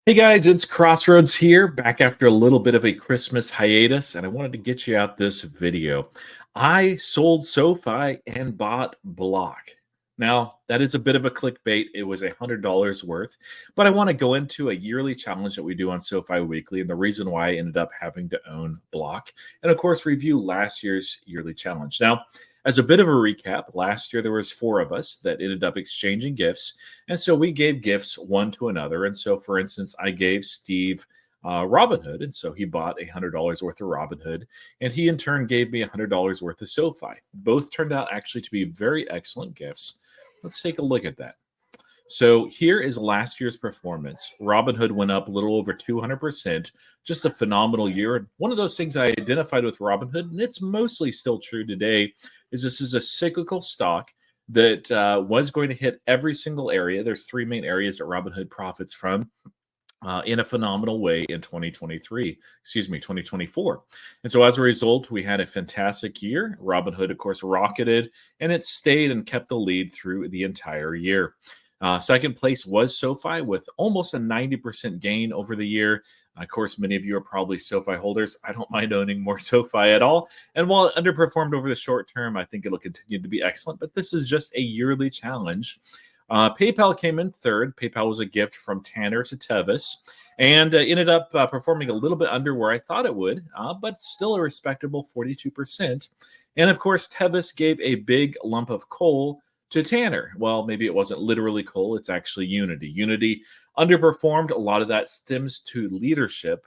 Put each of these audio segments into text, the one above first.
Hey guys, it's Crossroads here, back after a little bit of a Christmas hiatus, and I wanted to get you out this video. I sold SoFi and bought Block. Now, that is a bit of a clickbait. It was $100 worth, but I want to go into a yearly challenge that we do on SoFi Weekly and the reason why I ended up having to own Block, and of course, review last year's yearly challenge. Now, as a bit of a recap, last year there was four of us that ended up exchanging gifts, and so we gave gifts one to another. And so, for instance, I gave Steve Robinhood, and so he bought $100 worth of Robinhood, and he in turn gave me $100 worth of SoFi. Both turned out actually to be very excellent gifts. Let's take a look at that. So here is last year's performance. Robinhood went up a little over 200%, just a phenomenal year. One of those things I identified with Robinhood, and it's mostly still true today, is this is a cyclical stock that was going to hit every single area. There's three main areas that Robinhood profits from. In a phenomenal way in 2024. And so as a result, we had a fantastic year. Robinhood, of course, rocketed, and it stayed and kept the lead through the entire year. Second place was SoFi with almost a 90% gain over the year. Of course, many of you are probably SoFi holders. I don't mind owning more SoFi at all. And while it underperformed over the short term, I think it'll continue to be excellent. But this is just a yearly challenge. PayPal came in third. PayPal was a gift from Tanner to Tevis and ended up performing a little bit under where I thought it would, but still a respectable 42%. And of course, Tevis gave a big lump of coal to Tanner. Well, maybe it wasn't literally coal, it's actually Unity. Unity underperformed. A lot of that stems to leadership.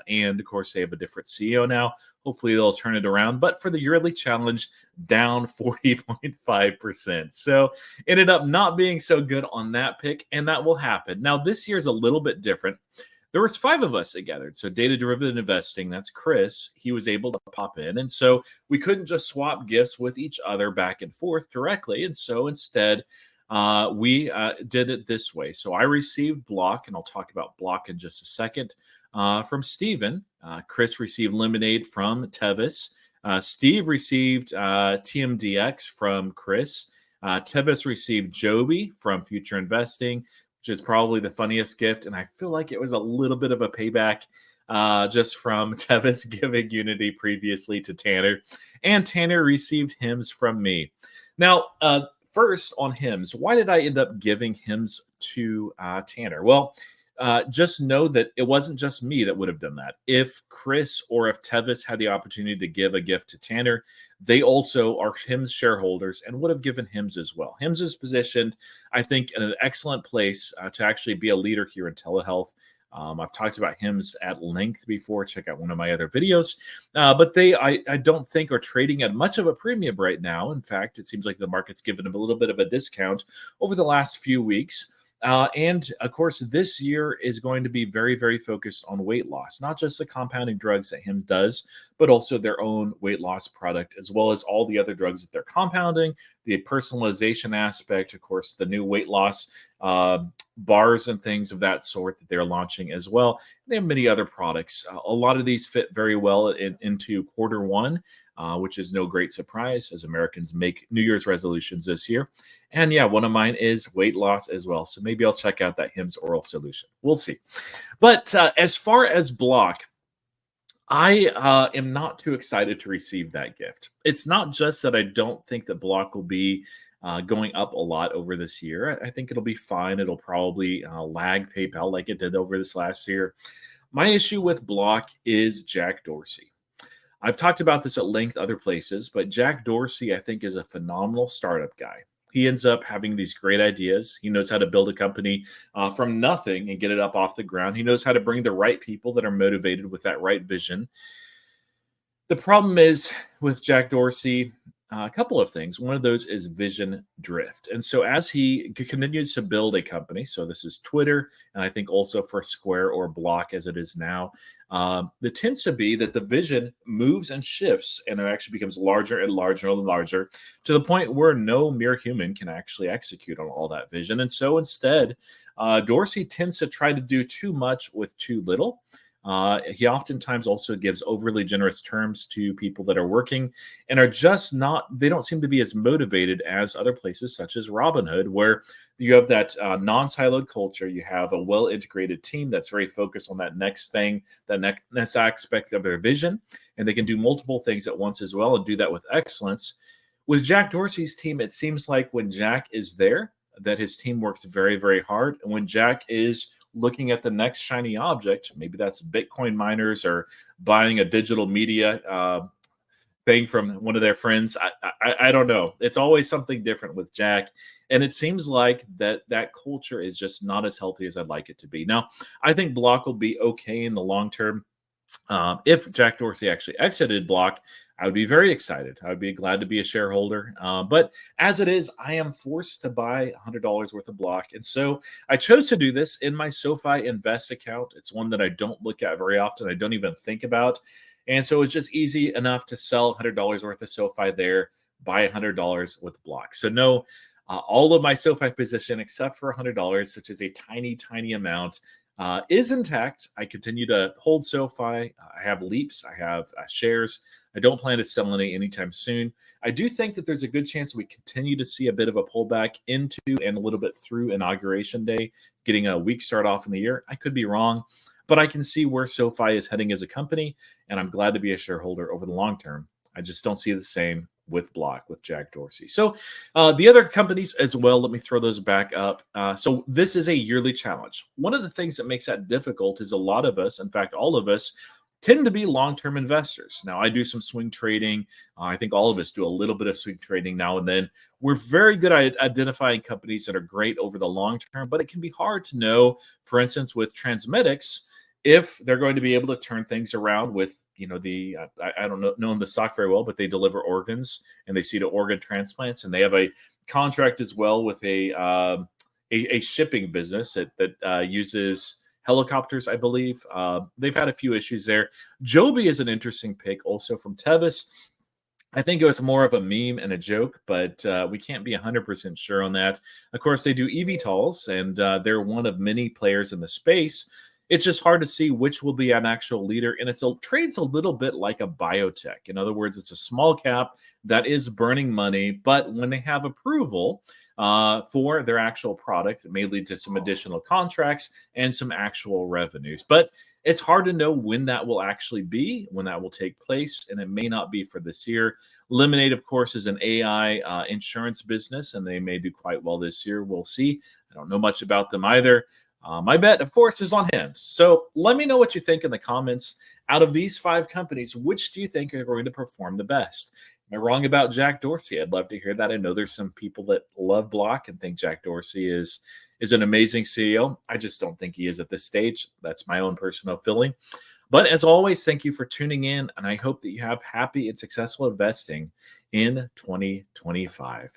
And of course, they have a different CEO now. Hopefully, they'll turn it around. But for the yearly challenge, down 40.5%. So ended up not being so good on that pick, and that will happen. Now, this year is a little bit different. There was five of us that gathered. So data derivative investing, that's Chris. He was able to pop in. And so we couldn't just swap gifts with each other back and forth directly. And so instead, we did it this way. So I received Block, and I'll talk about Block in just a second, from Steven. Chris received Lemonade from Tevis. Steve received TMDX from Chris. Tevis received Joby from Future Investing, which is probably the funniest gift. And I feel like it was a little bit of a payback just from Tevis giving Unity previously to Tanner. And Tanner received hymns from me. Now, first on hymns, why did I end up giving hymns to Tanner? Well, just know that it wasn't just me that would have done that. If Chris or if Tevis had the opportunity to give a gift to Tanner, they also are HIMS shareholders and would have given HIMS as well. HIMS is positioned, I think, in an excellent place to actually be a leader here in telehealth. I've talked about HIMS at length before. Check out one of my other videos. But I don't think are trading at much of a premium right now. In fact, it seems like the market's given them a little bit of a discount over the last few weeks. And of course, this year is going to be very, very focused on weight loss, not just the compounding drugs that HIMS does, but also their own weight loss product, as well as all the other drugs that they're compounding, the personalization aspect, of course, the new weight loss bars and things of that sort that they're launching as well. They have many other products. A lot of these fit very well into quarter one, which is no great surprise as Americans make New Year's resolutions this year. And yeah, one of mine is weight loss as well. So maybe I'll check out that HIMS oral solution. We'll see. But as far as Block, I am not too excited to receive that gift. It's not just that I don't think that Block will be going up a lot over this year. I think it'll be fine. It'll probably lag PayPal like it did over this last year. My issue with Block is Jack Dorsey. I've talked about this at length other places, but Jack Dorsey, I think, is a phenomenal startup guy. He ends up having these great ideas. He knows how to build a company from nothing and get it up off the ground. He knows how to bring the right people that are motivated with that right vision. The problem is with Jack Dorsey, a couple of things. One of those is vision drift. And so as he continues to build a company, so this is Twitter, and I think also for Square or Block as it is now, it tends to be that the vision moves and shifts and it actually becomes larger and larger and larger to the point where no mere human can actually execute on all that vision. And so instead, Dorsey tends to try to do too much with too little. He oftentimes also gives overly generous terms to people that are working and are just not, they don't seem to be as motivated as other places such as Robinhood, where you have that non-siloed culture. You have a well-integrated team that's very focused on that next thing, that next aspect of their vision, and they can do multiple things at once as well and do that with excellence. With Jack Dorsey's team, it seems like when Jack is there, that his team works very, very hard. And when Jack is looking at the next shiny object, maybe that's Bitcoin miners or buying a digital media thing from one of their friends. I don't know. It's always something different with Jack, and it seems like that culture is just not as healthy as I'd like it to be. Now, I think Block will be okay in the long term. If Jack Dorsey actually exited Block, I would be very excited. I would be glad to be a shareholder. But as it is, I am forced to buy $100 worth of Block. And so I chose to do this in my SoFi Invest account. It's one that I don't look at very often. I don't even think about. And so it's just easy enough to sell $100 worth of SoFi there, buy $100 with Block. So no, all of my SoFi position except for $100, which is a tiny, tiny amount, is intact. I continue to hold SoFi. I have Leaps. I have shares. I don't plan to sell any anytime soon. I do think that there's a good chance we continue to see a bit of a pullback into and a little bit through Inauguration Day, getting a weak start off in the year. I could be wrong, but I can see where SoFi is heading as a company, and I'm glad to be a shareholder over the long term. I just don't see the same with Block, with Jack Dorsey. So the other companies as well, let me throw those back up. So this is a yearly challenge. One of the things that makes that difficult is a lot of us, in fact, all of us, tend to be long-term investors. Now, I do some swing trading. I think all of us do a little bit of swing trading now and then. We're very good at identifying companies that are great over the long term, but it can be hard to know, for instance, with Transmedics, if they're going to be able to turn things around with, I don't know the stock very well, but they deliver organs and they see to organ transplants, and they have a contract as well with a shipping business that uses helicopters, I believe. They've had a few issues there. Joby is an interesting pick also from Tevis. I think it was more of a meme and a joke, but we can't be 100% sure on that. Of course, they do eVTOLs, and they're one of many players in the space. It's just hard to see which will be an actual leader, and trades a little bit like a biotech. In other words, it's a small cap that is burning money, but when they have approval for their actual product, it may lead to some additional contracts and some actual revenues. But it's hard to know when that will actually be, when that will take place, and it may not be for this year. Lemonade, of course, is an AI insurance business, and they may do quite well this year. We'll see. I don't know much about them either. My bet, of course, is on him. So let me know what you think in the comments. Out of these 5 companies, which do you think are going to perform the best? Am I wrong about Jack Dorsey? I'd love to hear that. I know there's some people that love Block and think Jack Dorsey is an amazing CEO. I just don't think he is at this stage. That's my own personal feeling. But as always, thank you for tuning in, and I hope that you have happy and successful investing in 2025.